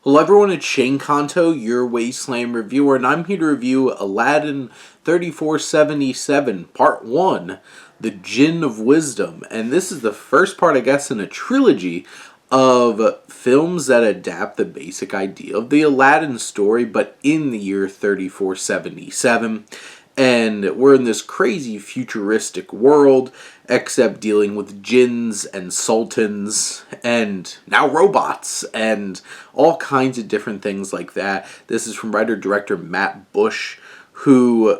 Hello everyone, it's Shane Kanto, your Wasteland reviewer, and I'm here to review Aladdin 3477, Part 1, The Jinn of Wisdom. And this is the first part, I guess, in a trilogy of films that adapt the basic idea of the Aladdin story, but in the year 3477. And we're in this crazy futuristic world, except dealing with jinns and sultans and now robots and all kinds of different things like that. This is from writer-director Matt Bush, who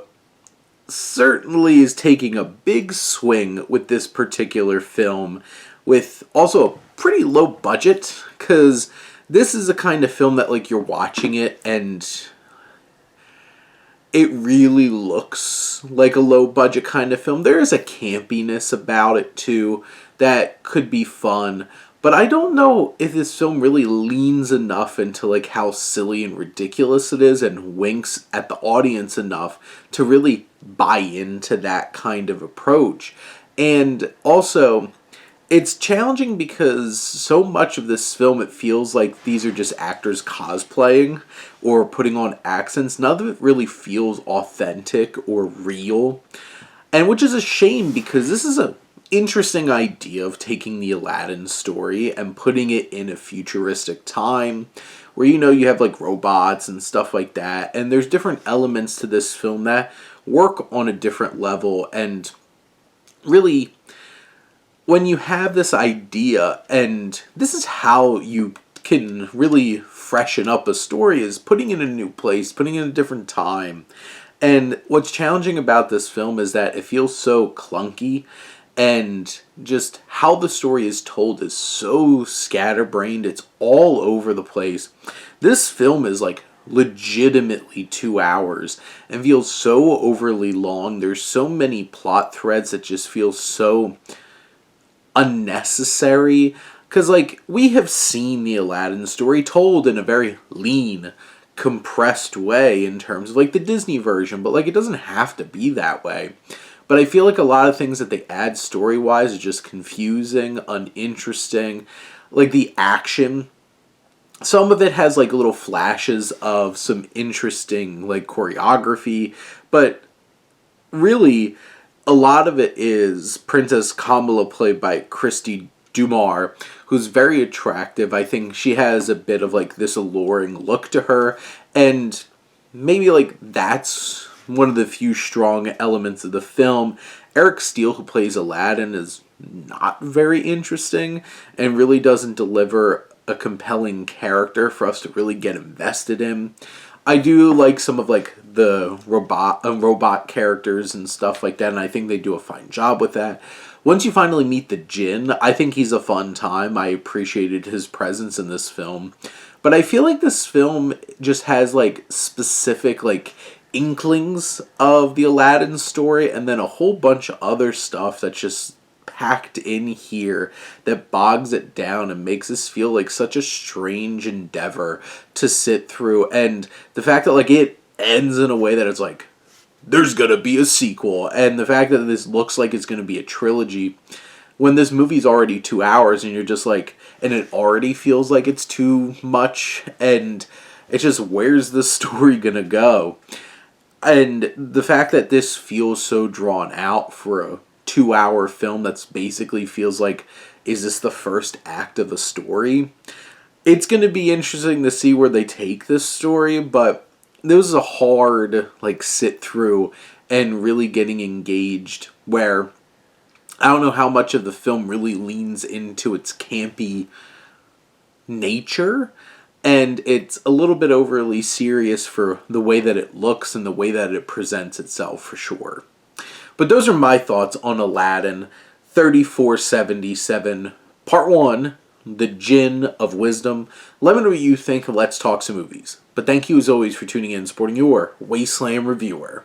certainly is taking a big swing with this particular film, with also a pretty low budget, because this is a kind of film that, like, you're watching it and it really looks like a low-budget kind of film. There is a campiness about it, too, that could be fun. But I don't know if this film really leans enough into, like, how silly and ridiculous it is and winks at the audience enough to really buy into that kind of approach. And also, it's challenging because so much of this film, it feels like these are just actors cosplaying or putting on accents. None of it really feels authentic or real. And which is a shame, because this is an interesting idea of taking the Aladdin story and putting it in a futuristic time where, you know, you have like robots and stuff like that. And there's different elements to this film that work on a different level. And really, when you have this idea, and this is how you can really freshen up a story, is putting it in a new place, putting it in a different time. And what's challenging about this film is that it feels so clunky, and just how the story is told is so scatterbrained. It's all over the place. This film is like legitimately 2 hours and feels so overly long. There's so many plot threads that just feel so unnecessary, because, like, we have seen the Aladdin story told in a very lean, compressed way in terms of, like, the Disney version, but, like, it doesn't have to be that way. But I feel like a lot of things that they add story-wise are just confusing, uninteresting. Like, the action, some of it has, like, little flashes of some interesting, like, choreography, but really, a lot of it is Princess Kamala, played by Christy Dumar, who's very attractive. I think she has a bit of, like, this alluring look to her, and maybe, like, that's one of the few strong elements of the film. Eric Steele, who plays Aladdin, is not very interesting and really doesn't deliver a compelling character for us to really get invested in. I do like some of, like, the robot characters and stuff like that, and I think they do a fine job with that. Once you finally meet the Jinn, I think he's a fun time. I appreciated his presence in this film. But I feel like this film just has, like, specific, like, inklings of the Aladdin story, and then a whole bunch of other stuff that's just packed in here that bogs it down and makes this feel like such a strange endeavor to sit through. And the fact that, like, it ends in a way that it's like, there's gonna be a sequel, and the fact that this looks like it's gonna be a trilogy when this movie's already 2 hours, and you're just like, and it already feels like it's too much, and it's just, where's the story gonna go? And the fact that this feels so drawn out for a 2-hour film that's basically feels like, is this the first act of a story? It's going to be interesting to see where they take this story, but this was a hard, like, sit through and really getting engaged, where I don't know how much of the film really leans into its campy nature, and it's a little bit overly serious for the way that it looks and the way that it presents itself, for sure. But those are my thoughts on Aladdin 3477, Part 1, The Jinn of Wisdom. Let me know what you think, and let's talk some movies. But thank you as always for tuning in and supporting your Wasteland reviewer.